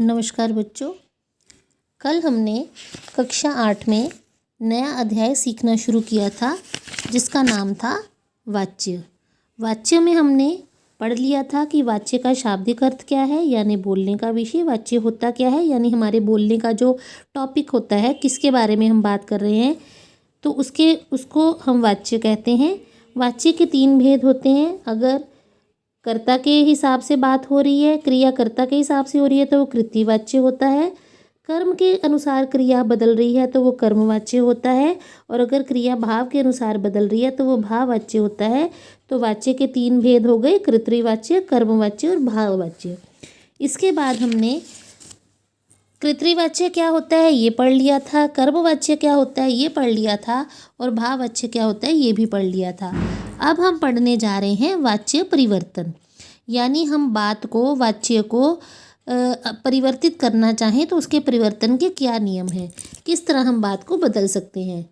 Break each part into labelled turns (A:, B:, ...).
A: नमस्कार बच्चों। कल हमने कक्षा 8 में नया अध्याय सीखना शुरू किया था जिसका नाम था वाच्य। वाच्य में हमने पढ़ लिया था कि वाच्य का शाब्दिक अर्थ क्या है, यानी बोलने का विषय। वाच्य होता क्या है, यानी हमारे बोलने का जो टॉपिक होता है, किसके बारे में हम बात कर रहे हैं, तो उसको हम वाच्य कहते हैं। वाच्य के 3 भेद होते हैं। अगर कर्ता के हिसाब से बात हो रही है, क्रिया कर्ता के हिसाब से हो रही है तो वो कृतिवाच्य होता है। कर्म के अनुसार क्रिया बदल रही है तो वो कर्मवाच्य होता है। और अगर क्रिया भाव के अनुसार बदल रही है तो वो भाववाच्य होता है। तो वाच्य के 3 भेद हो गए, कृतवाच्य, कर्मवाच्य और भाववाच्य। इसके बाद हमने कृतवाच्य क्या होता है ये पढ़ लिया था, कर्मवाच्य क्या होता है ये पढ़ लिया था, और भाववाच्य क्या होता है ये भी पढ़ लिया था। अब हम पढ़ने जा रहे हैं वाच्य परिवर्तन, यानी हम बात को, वाच्य को परिवर्तित करना चाहें तो उसके परिवर्तन के क्या नियम हैं, किस तरह हम बात को बदल सकते हैं।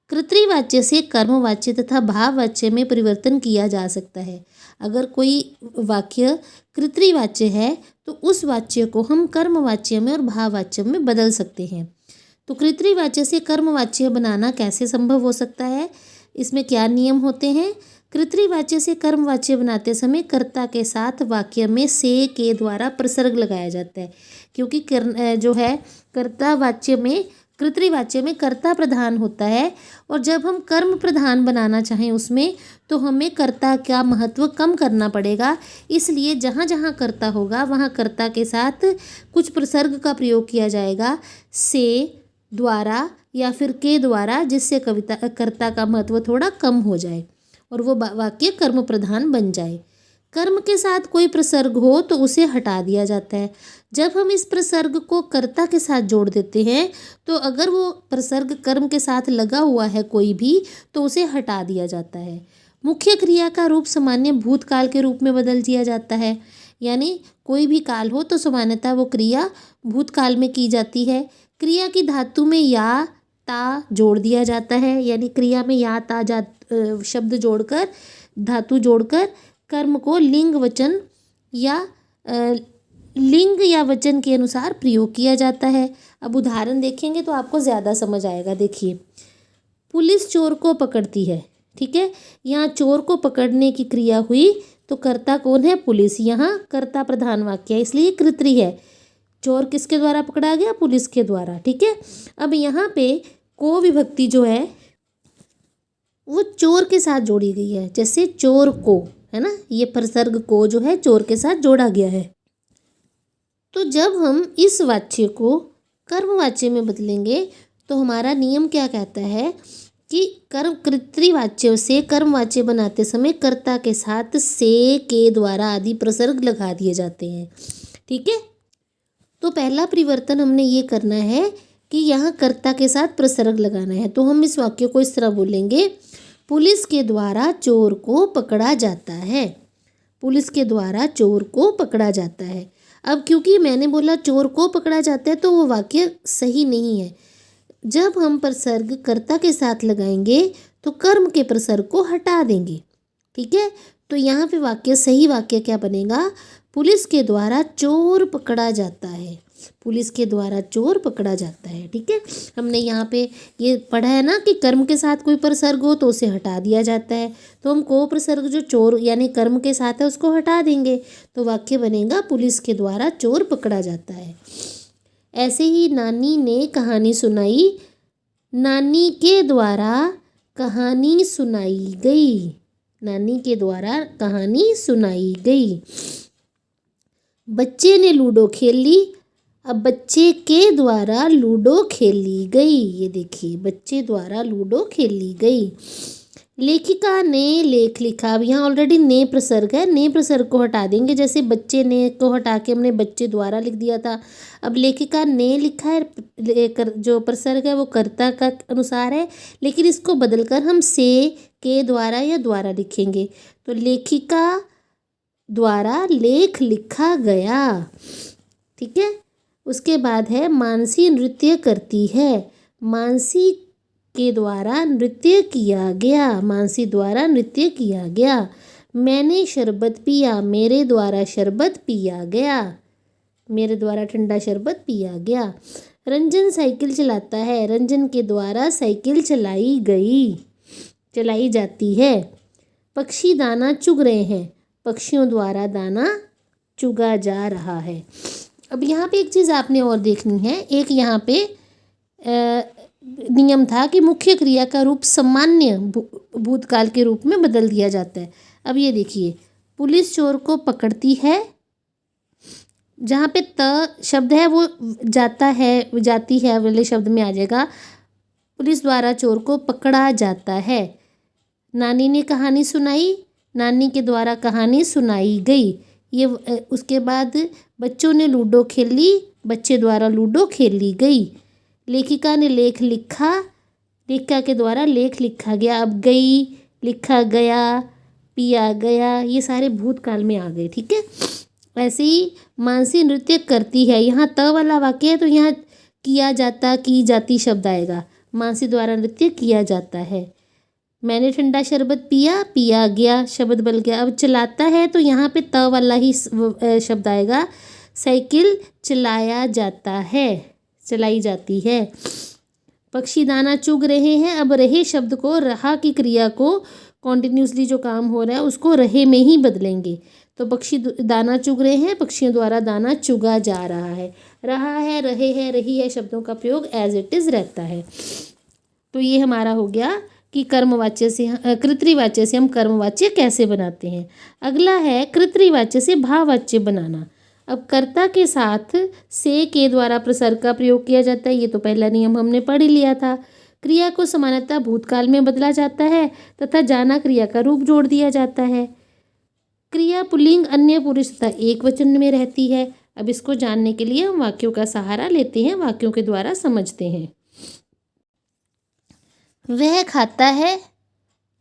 A: कृतवाच्य से कर्मवाच्य तथा भाववाच्य में परिवर्तन किया जा सकता है। अगर कोई वाक्य कृतवाच्य है तो उस वाच्य को हम कर्मवाच्य में और भाववाच्य में बदल सकते हैं। तो कृतवाच्य से कर्मवाच्य बनाना कैसे संभव हो सकता है, इसमें क्या नियम होते हैं। कृतवाच्य से कर्मवाच्य बनाते समय कर्ता के साथ वाक्य में से के द्वारा प्रसर्ग लगाया जाता है, क्योंकि जो है कर्तावाच्य में, कृतवाच्य में कर्ता प्रधान होता है, और जब हम कर्म प्रधान बनाना चाहें उसमें तो हमें कर्ता का महत्व कम करना पड़ेगा। इसलिए जहाँ जहाँ कर्ता होगा वहाँ कर्ता के साथ कुछ प्रसर्ग का प्रयोग किया जाएगा, से, द्वारा या फिर के द्वारा, जिससे कर्ता का महत्व थोड़ा कम हो जाए और वो वाक्य कर्म प्रधान बन जाए। कर्म के साथ कोई प्रसर्ग हो तो उसे हटा दिया जाता है। जब हम इस प्रसर्ग को कर्ता के साथ जोड़ देते हैं तो अगर वो प्रसर्ग कर्म के साथ लगा हुआ है कोई भी तो उसे हटा दिया जाता है। मुख्य क्रिया का रूप सामान्य भूतकाल के रूप में बदल दिया जाता है, यानी कोई भी काल हो तो सामान्यतः वो क्रिया भूतकाल में की जाती है। क्रिया की धातु में या ता जोड़ दिया जाता है, यानी क्रिया में या ता शब्द जोड़कर, धातु जोड़कर कर्म को लिंग वचन या लिंग या वचन के अनुसार प्रयोग किया जाता है। अब उदाहरण देखेंगे तो आपको ज़्यादा समझ आएगा। देखिए, पुलिस चोर को पकड़ती है, ठीक है। यहाँ चोर को पकड़ने की क्रिया हुई तो कर्ता कौन है, पुलिस। यहाँ कर्ता प्रधान वाक्य है इसलिए कृतरी है। चोर किसके द्वारा पकड़ा गया, पुलिस के द्वारा, ठीक है। अब यहाँ पे को विभक्ति जो है वो चोर के साथ जोड़ी गई है, जैसे चोर को, है ना, ये प्रसर्ग को जो है चोर के साथ जोड़ा गया है। तो जब हम इस वाच्य को कर्मवाच्य में बदलेंगे तो हमारा नियम क्या कहता है कि कृतवाच्य से कर्मवाच्य बनाते समय कर्ता के साथ से, के द्वारा आदि प्रसर्ग लगा दिए जाते हैं, ठीक है। तो पहला परिवर्तन हमने ये करना है कि यहाँ कर्ता के साथ प्रसर्ग लगाना है। तो हम इस वाक्य को इस तरह बोलेंगे, पुलिस के द्वारा चोर को पकड़ा जाता है। पुलिस के द्वारा चोर को पकड़ा जाता है। अब क्योंकि मैंने बोला चोर को पकड़ा जाता है तो वो वाक्य सही नहीं है। जब हम प्रसर्ग कर्ता के साथ लगाएंगे तो कर्म के प्रसर्ग को हटा देंगे, ठीक है। तो यहाँ पे वाक्य, सही वाक्य क्या बनेगा, पुलिस के द्वारा चोर पकड़ा जाता है। पुलिस के द्वारा चोर पकड़ा जाता है, ठीक है। हमने यहाँ पे ये पढ़ा है ना कि कर्म के साथ कोई प्रसर्ग हो तो उसे हटा दिया जाता है। तो हम को प्रसर्ग जो चोर यानी कर्म के साथ है उसको हटा देंगे तो वाक्य बनेगा पुलिस के द्वारा चोर पकड़ा जाता है। ऐसे ही नानी ने कहानी सुनाई, नानी के द्वारा कहानी सुनाई गई। नानी के द्वारा कहानी सुनाई गई। बच्चे ने लूडो खेल ली, अब बच्चे के द्वारा लूडो खेली गई। ये देखिए, बच्चे द्वारा लूडो खेली गई। लेखिका ने लेख लिखा। अब यहाँ ऑलरेडी ने प्रसर्ग है, ने प्रसर्ग को हटा देंगे। जैसे बच्चे ने को हटा के हमने बच्चे द्वारा लिख दिया था। अब लेखिका ने लिखा है, जो प्रसर्ग है वो कर्ता का अनुसार है, लेकिन इसको बदलकर हम से, के द्वारा या द्वारा लिखेंगे। तो लेखिका द्वारा लेख लिखा गया, ठीक है। उसके बाद है मानसी नृत्य करती है। मानसी के द्वारा नृत्य किया गया। मानसी द्वारा नृत्य किया गया। मैंने शरबत पिया, मेरे द्वारा शरबत पिया गया। मेरे द्वारा ठंडा शरबत पिया गया। रंजन साइकिल चलाता है, रंजन के द्वारा साइकिल चलाई जाती है। पक्षी दाना चुग रहे हैं, पक्षियों द्वारा दाना चुगा जा रहा है। अब यहाँ पे एक चीज़ आपने और देखनी है। एक यहाँ पे नियम था कि मुख्य क्रिया का रूप सामान्य भूतकाल के रूप में बदल दिया जाता है। अब ये देखिए, पुलिस चोर को पकड़ती है, जहाँ पे त शब्द है वो जाती है वाले शब्द में आ जाएगा। पुलिस द्वारा चोर को पकड़ा जाता है। नानी ने कहानी सुनाई, नानी के द्वारा कहानी सुनाई गई। ये उसके बाद बच्चों ने लूडो खेली, बच्चे द्वारा लूडो खेली गई। लेखिका ने लेख लिखा, लेखिका के द्वारा लेख लिखा गया। अब गई, लिखा गया, पिया गया, ये सारे भूतकाल में आ गए। ठीक है। ऐसे ही मानसी नृत्य करती है, यहाँ त वाला वाक्य है तो यहाँ किया जाता, की जाती शब्द आएगा। मानसी द्वारा नृत्य किया जाता है। मैंने ठंडा शरबत पिया, पिया गया, शब्द बन गया। अब चलाता है तो यहाँ पे त वाला ही शब्द आएगा। साइकिल चलाया जाता है, चलाई जाती है। पक्षी दाना चुग रहे हैं, अब रहे शब्द को रहा की क्रिया को कॉन्टिन्यूसली जो काम हो रहा है उसको रहे में ही बदलेंगे। तो पक्षी दाना चुग रहे हैं, पक्षियों द्वारा दाना चुगा जा रहा है। रहा है, रहे हैं, रही है शब्दों का प्रयोग एज इट इज़ रहता है। तो ये हमारा हो गया कि कर्मवाच्य से कृतवाच्य से हम कर्मवाच्य कैसे बनाते हैं। अगला है कृतवाच्य से भाववाच्य बनाना। अब कर्ता के साथ से के द्वारा प्रसर्ग का प्रयोग किया जाता है। ये तो पहला नियम हमने पढ़ ही लिया था। क्रिया को सामान्यतः भूतकाल में बदला जाता है तथा जाना क्रिया का रूप जोड़ दिया जाता है। क्रिया पुल्लिंग अन्य पुरुष तथा एक वचन में रहती है। अब इसको जानने के लिए हम वाक्यों का सहारा लेते हैं, वाक्यों के द्वारा समझते हैं। वह खाता है,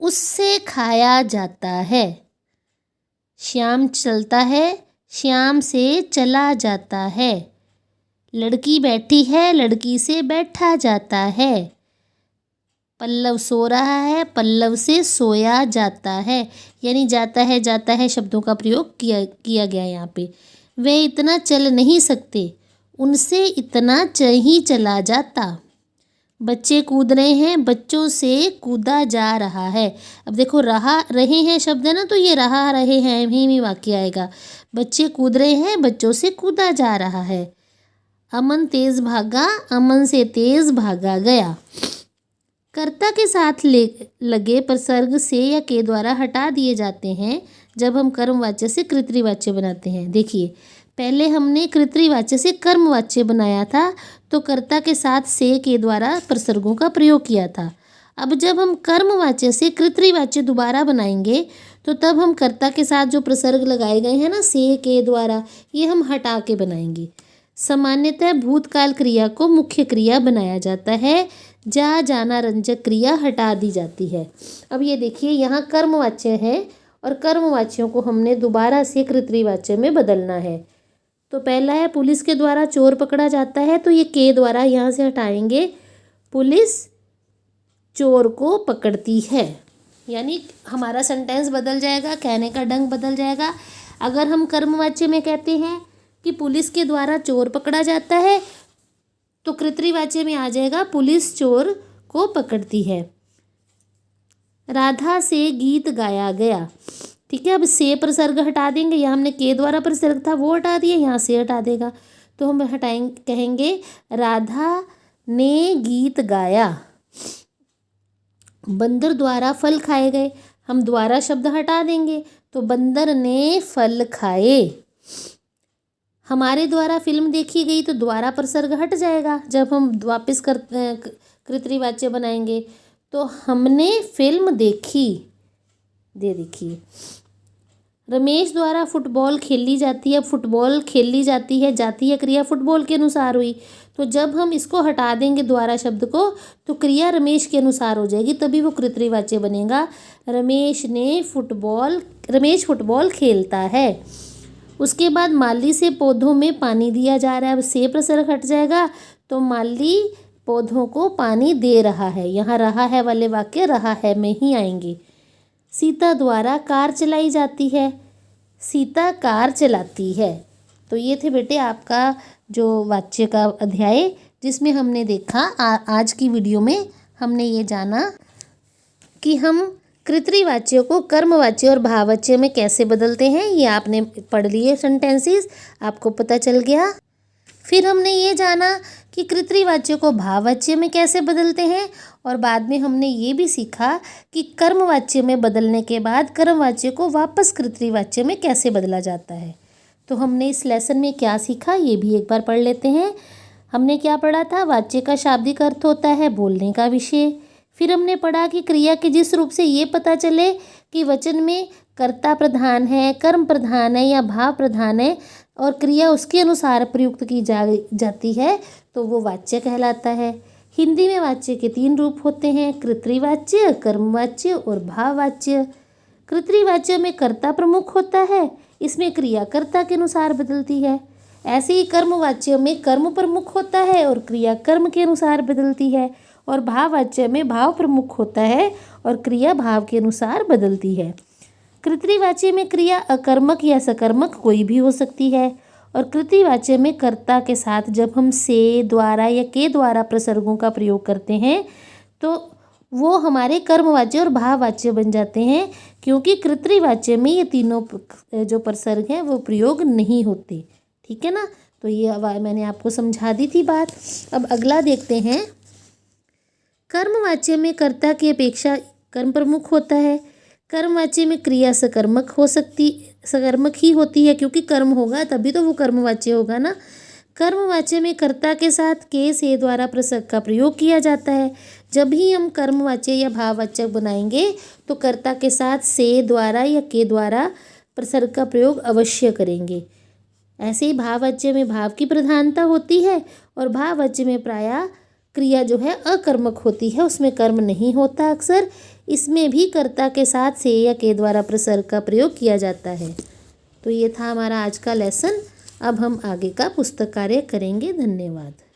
A: उससे खाया जाता है। श्याम चलता है, श्याम से चला जाता है। लड़की बैठी है, लड़की से बैठा जाता है। पल्लव सो रहा है, पल्लव से सोया जाता है। यानी जाता है शब्दों का प्रयोग किया गया यहाँ पे। वे इतना चल नहीं सकते, उनसे इतना ही चला जाता। बच्चे कूद रहे हैं, बच्चों से कूदा जा रहा है। अब देखो रहे हैं शब्द है ना, तो ये रहे हैं ही वाक्य आएगा। बच्चे कूद रहे हैं, बच्चों से कूदा जा रहा है। अमन तेज भागा, अमन से तेज भागा गया। कर्ता के साथ लगे प्रसर्ग से या के द्वारा हटा दिए जाते हैं जब हम कर्मवाच्य से कृतवाच्य बनाते हैं। देखिए, पहले हमने कृतवाच्य से कर्मवाच्य बनाया था तो कर्ता के साथ से के द्वारा प्रसर्गों का प्रयोग किया था। अब जब हम कर्मवाच्य से कृतवाच्य दोबारा बनाएंगे तो तब हम कर्ता के साथ जो प्रसर्ग लगाए गए हैं ना से के द्वारा, ये हम हटा के बनाएंगे। सामान्यतः भूतकाल क्रिया को मुख्य क्रिया बनाया जाता है, जा जाना रंजक क्रिया हटा दी जाती है। अब ये देखिए, यहाँ कर्मवाच्य है और कर्मवाच्यों को हमने दोबारा से कृतवाच्य में बदलना है। तो पहला है पुलिस के द्वारा चोर पकड़ा जाता है, तो ये के द्वारा यहाँ से हटाएंगे। पुलिस चोर को पकड़ती है, यानी हमारा सेंटेंस बदल जाएगा, कहने का ढंग बदल जाएगा। अगर हम कर्मवाच्य में कहते हैं कि पुलिस के द्वारा चोर पकड़ा जाता है तो कृतवाच्य में आ जाएगा पुलिस चोर को पकड़ती है। राधा से गीत गाया गया। ठीक है। अब से प्रसर्ग हटा देंगे, यहाँ हमने के द्वारा प्रसर्ग था वो हटा दिए, यहाँ से हटा देगा तो हम कहेंगे राधा ने गीत गाया। बंदर द्वारा फल खाए गए, हम द्वारा शब्द हटा देंगे तो बंदर ने फल खाए। हमारे द्वारा फिल्म देखी गई तो द्वारा प्रसर्ग हट जाएगा। जब हम वापस कृतवाच्य बनाएंगे तो हमने फिल्म देखी, देखिए। रमेश द्वारा फुटबॉल खेली जाती है। फुटबॉल खेली जाती है क्रिया फुटबॉल के अनुसार हुई, तो जब हम इसको हटा देंगे द्वारा शब्द को तो क्रिया रमेश के अनुसार हो जाएगी, तभी वो कृतवाच्य बनेगा। रमेश फुटबॉल खेलता है। उसके बाद माली से पौधों में पानी दिया जा रहा है। अब से प्रसर्ग हट जाएगा तो माली पौधों को पानी दे रहा है। यहाँ रहा है वाले वाक्य रहा है में ही आएंगे। सीता द्वारा कार चलाई जाती है। सीता कार चलाती है। तो ये थे बेटे आपका जो वाच्य का अध्याय, जिसमें हमने देखा आज की वीडियो में हमने ये जाना कि हम कृतवाच्यों को कर्मवाच्य और भाववाच्य में कैसे बदलते हैं। ये आपने पढ़ लिए सेंटेंसेस, आपको पता चल गया। फिर हमने ये जाना कि कृतवाच्य को भाववाच्य में कैसे बदलते हैं, और बाद में हमने ये भी सीखा कि कर्मवाच्य में बदलने के बाद कर्मवाच्य को वापस कृतवाच्य में कैसे बदला जाता है। तो हमने इस लेसन में क्या सीखा ये भी एक बार पढ़ लेते हैं। हमने क्या पढ़ा था? वाच्य का शाब्दिक अर्थ होता है बोलने का विषय। फिर हमने पढ़ा कि क्रिया के जिस रूप से ये पता चले कि वचन में कर्ता प्रधान है, कर्म प्रधान है या भाव प्रधान है और क्रिया उसके अनुसार प्रयुक्त की जाती है तो वो वाच्य कहलाता है। हिंदी में वाच्य के 3 रूप होते हैं, कृतवाच्य, कर्मवाच्य और भाववाच्य। कृतवाच्य में कर्ता प्रमुख होता है, इसमें क्रिया कर्ता के अनुसार बदलती है। ऐसे ही कर्मवाच्य में कर्म प्रमुख होता है और क्रिया कर्म के अनुसार बदलती है, और भाववाच्य में भाव प्रमुख होता है और क्रिया भाव के अनुसार बदलती है। कृतवाच्य में क्रिया अकर्मक या सकर्मक कोई भी हो सकती है, और कृतवाच्य में कर्ता के साथ जब हम से, द्वारा या के द्वारा प्रसर्गों का प्रयोग करते हैं तो वो हमारे कर्मवाच्य और भाववाच्य बन जाते हैं, क्योंकि कृतवाच्य में ये तीनों जो प्रसर्ग हैं वो प्रयोग नहीं होते। ठीक है ना, तो ये मैंने आपको समझा दी थी बात। अब अगला देखते हैं। कर्मवाच्य में कर्ता की अपेक्षा कर्म प्रमुख होता है। कर्मवाच्य में क्रिया सकर्मक ही होती है, क्योंकि कर्म होगा तभी तो वो कर्मवाच्य होगा ना। कर्मवाच्य में कर्ता के साथ के, से द्वारा प्रसर्ग का प्रयोग किया जाता है। जब भी हम कर्मवाच्य या भाववाचक बनाएंगे तो कर्ता के साथ से, द्वारा या के द्वारा प्रसर्ग का प्रयोग अवश्य करेंगे। ऐसे ही भाववाच्य में भाव की प्रधानता होती है, और भाववाच्य में प्रायः क्रिया जो है अकर्मक होती है, उसमें कर्म नहीं होता अक्सर। इसमें भी कर्ता के साथ से या के द्वारा प्रसर्ग का प्रयोग किया जाता है। तो ये था हमारा आज का लेसन। अब हम आगे का पुस्तक कार्य करेंगे। धन्यवाद।